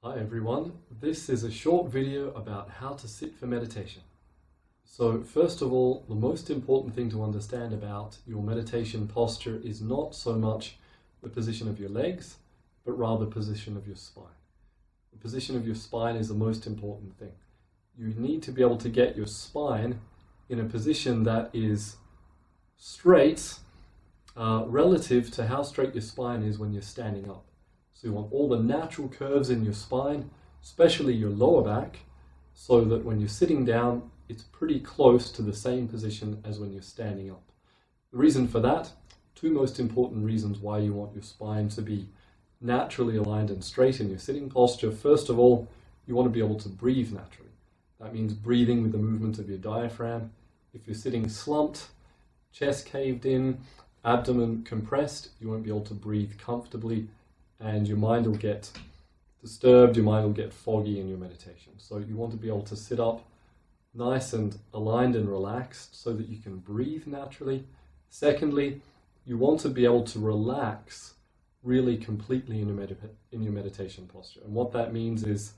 Hi everyone, this is a short video about how to sit for meditation. So first of all, the most important thing to understand about your meditation posture is not so much the position of your legs, but rather the position of your spine. The position of your spine is the most important thing. You need to be able to get your spine in a position that is straight relative to how straight your spine is when you're standing up. So you want all the natural curves in your spine, especially your lower back, so that when you're sitting down, it's pretty close to the same position as when you're standing up. The reason for that, two most important reasons why you want your spine to be naturally aligned and straight in your sitting posture. First of all, you want to be able to breathe naturally. That means breathing with the movement of your diaphragm. If you're sitting slumped, chest caved in, abdomen compressed, you won't be able to breathe comfortably, and your mind will get disturbed, your mind will get foggy in your meditation. So you want to be able to sit up nice and aligned and relaxed so that you can breathe naturally. Secondly, you want to be able to relax really completely in your meditation posture. And what that means is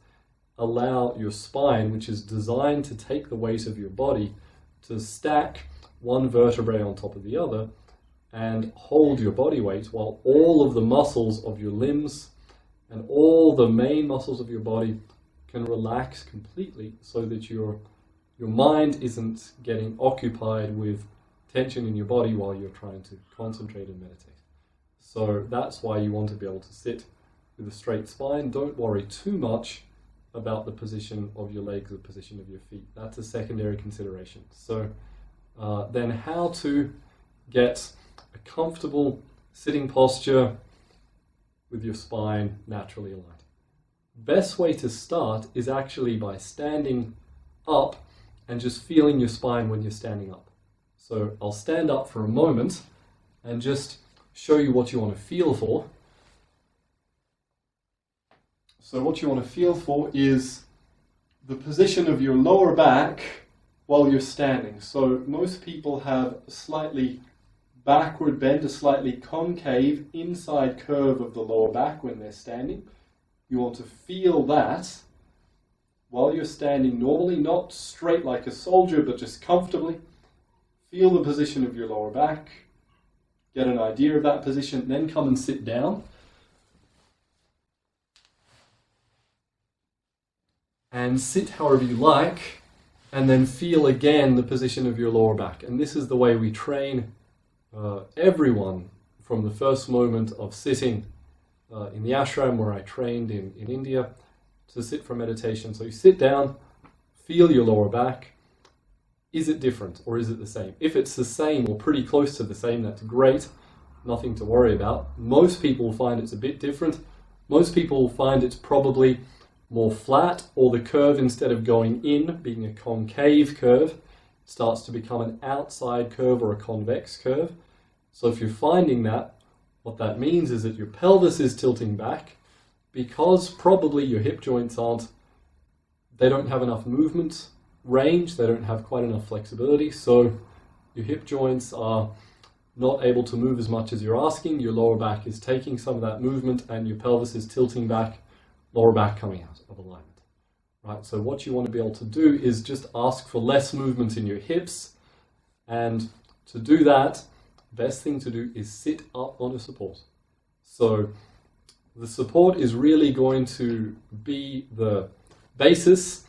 allow your spine, which is designed to take the weight of your body, to stack one vertebrae on top of the other and hold your body weight while all of the muscles of your limbs and all the main muscles of your body can relax completely so that your mind isn't getting occupied with tension in your body while you're trying to concentrate and meditate. So that's why you want to be able to sit with a straight spine. Don't worry too much about the position of your legs, the position of your feet. That's a secondary consideration. So then how to get a comfortable sitting posture with your spine naturally aligned. Best way to start is actually by standing up and just feeling your spine when you're standing up. So I'll stand up for a moment and just show you what you want to feel for. So what you want to feel for is the position of your lower back while you're standing. So most people have a slightly backward bend, a slightly concave inside curve of the lower back when they're standing. You want to feel that while you're standing normally, not straight like a soldier, but just comfortably. Feel the position of your lower back, get an idea of that position, then come and sit down. And sit however you like, and then feel again the position of your lower back. And this is the way we train everyone from the first moment of sitting in the ashram where I trained in India to sit for meditation. So you sit down, feel your lower back. Is it different or is it the same? If it's the same or pretty close to the same, that's great. Nothing to worry about. Most people find it's a bit different. Most people find it's probably more flat, or the curve, instead of going in, being a concave curve, starts to become an outside curve or a convex curve. So if you're finding that, what that means is that your pelvis is tilting back because probably your hip joints they don't have enough movement range, they don't have quite enough flexibility, so your hip joints are not able to move as much as you're asking, your lower back is taking some of that movement and your pelvis is tilting back, lower back coming out of alignment. Right, so what you want to be able to do is just ask for less movement in your hips, and to do that, best thing to do is sit up on a support. So the support is really going to be the basis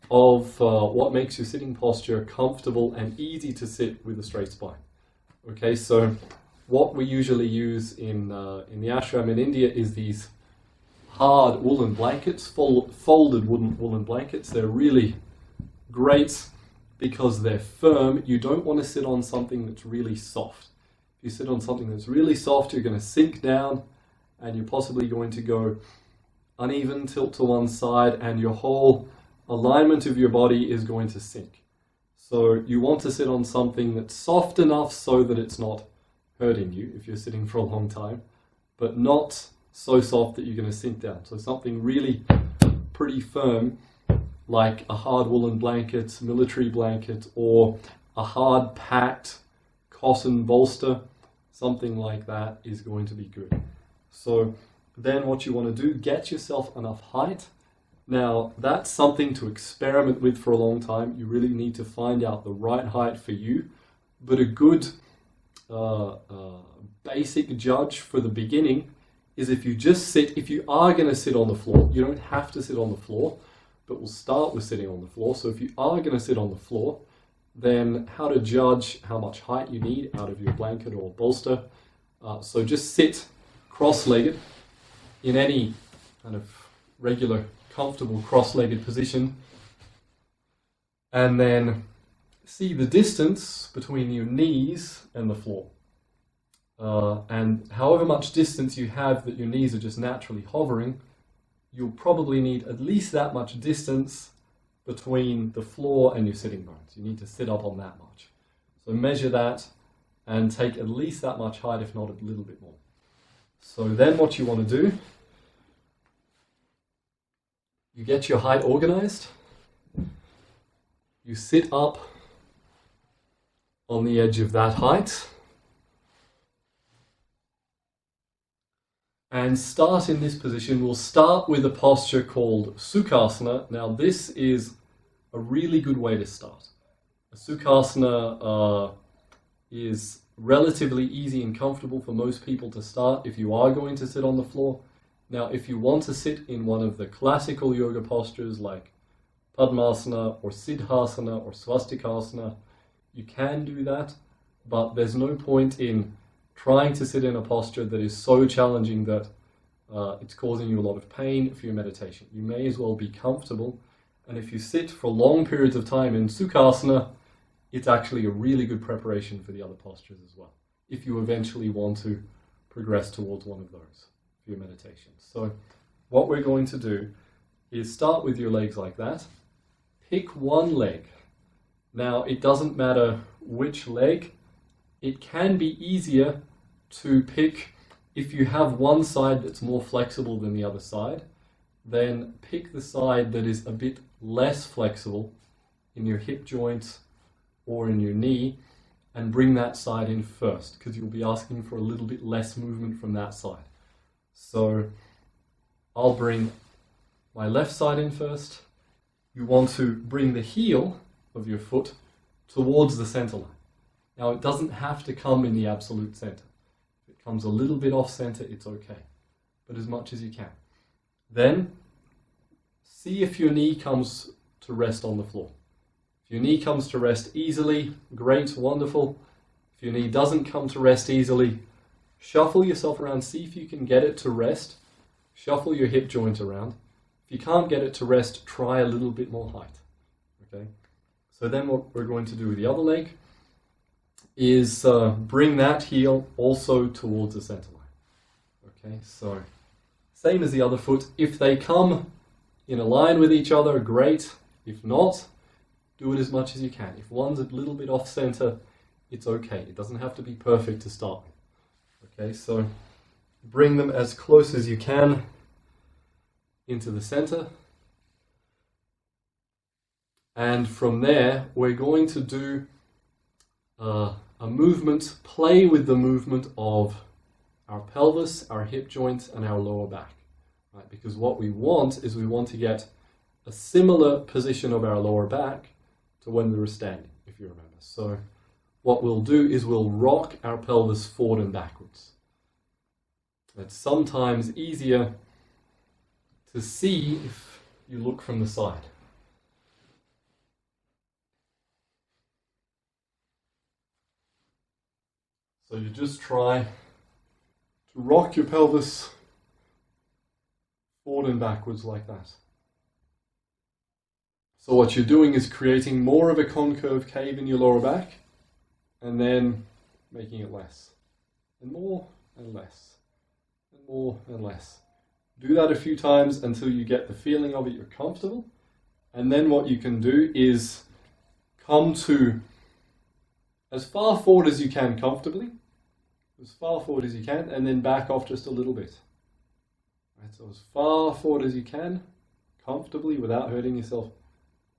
of what makes your sitting posture comfortable and easy to sit with a straight spine. Okay, so what we usually use in the ashram in India is these hard woolen blankets, folded woolen blankets. They're really great because they're firm. You don't want to sit on something that's really soft. If you sit on something that's really soft, you're going to sink down and you're possibly going to go uneven, tilt to one side, and your whole alignment of your body is going to sink. So you want to sit on something that's soft enough so that it's not hurting you if you're sitting for a long time, but not so soft that you're going to sink down. So something really pretty firm, like a hard woolen blanket, military blanket, or a hard packed cotton bolster, something like that is going to be good. So then what you want to do, get yourself enough height Now, that's something to experiment with for a long time. You really need to find out the right height for you. But a good basic judge for the beginning is if you are going to sit on the floor, you don't have to sit on the floor, but we'll start with sitting on the floor. So if you are going to sit on the floor, then how to judge how much height you need out of your blanket or bolster. So just sit cross-legged in any kind of regular, comfortable cross-legged position, and then see the distance between your knees and the floor. And however much distance you have that your knees are just naturally hovering, you'll probably need at least that much distance between the floor and your sitting bones. You need to sit up on that much. So measure that and take at least that much height, if not a little bit more. So then what you want to do, you get your height organized, you sit up on the edge of that height, and start in this position. We'll start with a posture called Sukhasana. Now this is a really good way to start. A Sukhasana is relatively easy and comfortable for most people to start if you are going to sit on the floor. Now if you want to sit in one of the classical yoga postures like Padmasana or Siddhasana or Swastikasana, you can do that, but there's no point in trying to sit in a posture that is so challenging that it's causing you a lot of pain for your meditation. You may as well be comfortable, and if you sit for long periods of time in Sukhasana, it's actually a really good preparation for the other postures as well, if you eventually want to progress towards one of those for your meditation. So what we're going to do is start with your legs like that. Pick one leg. Now it doesn't matter which leg. It can be easier to pick, if you have one side that's more flexible than the other side, then pick the side that is a bit less flexible in your hip joints or in your knee, and bring that side in first, because you'll be asking for a little bit less movement from that side. So I'll bring my left side in first. You want to bring the heel of your foot towards the center line. Now it doesn't have to come in the absolute center. If it comes a little bit off center, it's okay, but as much as you can. Then see if your knee comes to rest on the floor. If your knee comes to rest easily, great, wonderful. If your knee doesn't come to rest easily, shuffle yourself around, see if you can get it to rest. Shuffle your hip joint around. If you can't get it to rest, try a little bit more height. Okay. So then what we're going to do with the other leg is bring that heel also towards the center line. Okay, so same as the other foot. If they come in a line with each other, great. If not, do it as much as you can. If one's a little bit off center, it's okay. It doesn't have to be perfect to start with. Okay, so bring them as close as you can into the center. And from there, we're going to do a movement, play with the movement of our pelvis, our hip joints, and our lower back. Right? Because what we want is we want to get a similar position of our lower back to when we were standing, if you remember. So what we'll do is we'll rock our pelvis forward and backwards. It's sometimes easier to see if you look from the side. So you just try to rock your pelvis forward and backwards like that. So what you're doing is creating more of a concave cave in your lower back, and then making it less, and more and less, and more and less. Do that a few times until you get the feeling of it, you're comfortable, and then what you can do is come to as far forward as you can comfortably, as far forward as you can, and then back off just a little bit. Right, so as far forward as you can, comfortably, without hurting yourself,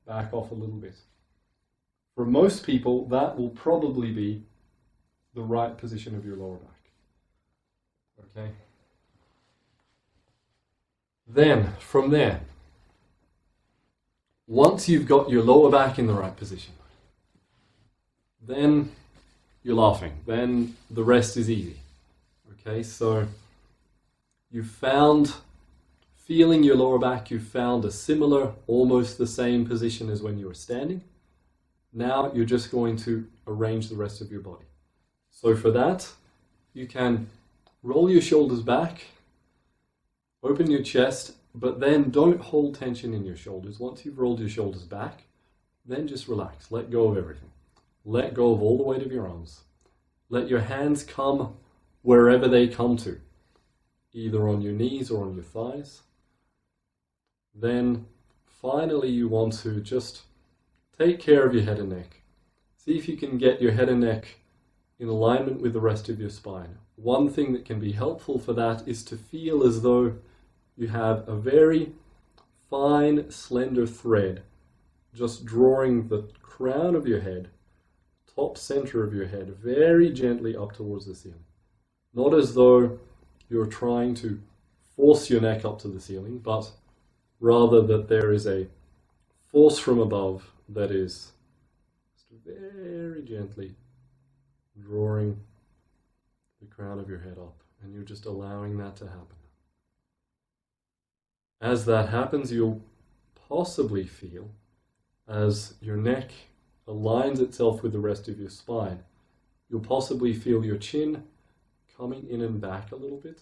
back off a little bit. For most people, that will probably be the right position of your lower back. Okay. Then, from there, once you've got your lower back in the right position, then you're laughing. Then the rest is easy. Okay, so you've found, feeling your lower back, you've found a similar, almost the same position as when you were standing. Now you're just going to arrange the rest of your body. So for that, you can roll your shoulders back, open your chest, but then don't hold tension in your shoulders. Once you've rolled your shoulders back, then just relax. Let go of everything. Let go of all the weight of your arms. Let your hands come wherever they come to, either on your knees or on your thighs. Then finally you want to just take care of your head and neck. See if you can get your head and neck in alignment with the rest of your spine. One thing that can be helpful for that is to feel as though you have a very fine, slender thread just drawing the crown of your head, top center of your head, very gently up towards the ceiling. Not as though you're trying to force your neck up to the ceiling, but rather that there is a force from above that is very gently drawing the crown of your head up, and you're just allowing that to happen. As that happens, you'll possibly feel as your neck aligns itself with the rest of your spine, you'll possibly feel your chin coming in and back a little bit.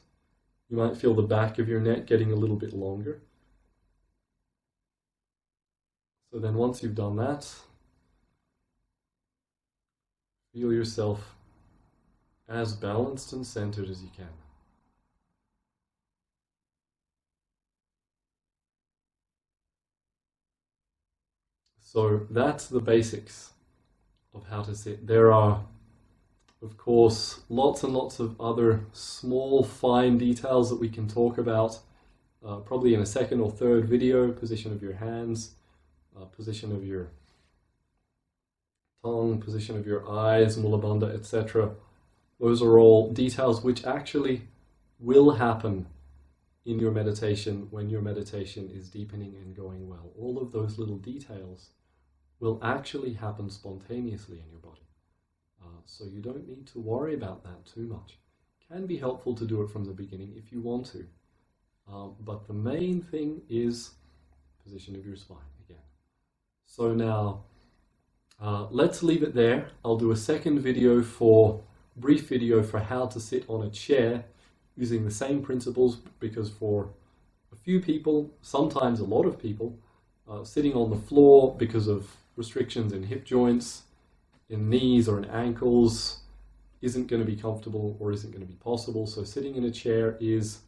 You might feel the back of your neck getting a little bit longer. So then once you've done that, feel yourself as balanced and centered as you can. So that's the basics of how to sit. There are, of course, lots and lots of other small, fine details that we can talk about, probably in a second or third video. Position of your hands, position of your tongue, position of your eyes, mula bandha, etc. Those are all details which actually will happen in your meditation when your meditation is deepening and going well. All of those little details will actually happen spontaneously in your body. So you don't need to worry about that too much. It can be helpful to do it from the beginning if you want to. But the main thing is position of your spine again. So now, let's leave it there. I'll do a second brief video for how to sit on a chair using the same principles, because for a few people, sometimes a lot of people, sitting on the floor because of restrictions in hip joints, in knees or in ankles isn't going to be comfortable or isn't going to be possible. So sitting in a chair is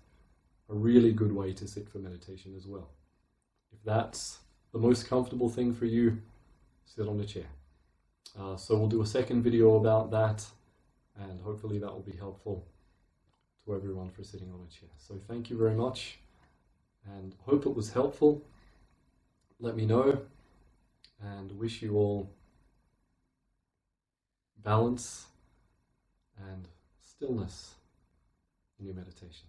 a really good way to sit for meditation as well. If that's the most comfortable thing for you, sit on a chair. So we'll do a second video about that, and hopefully that will be helpful to everyone for sitting on a chair. So thank you very much, and hope it was helpful. Let me know, and wish you all balance and stillness in your meditation.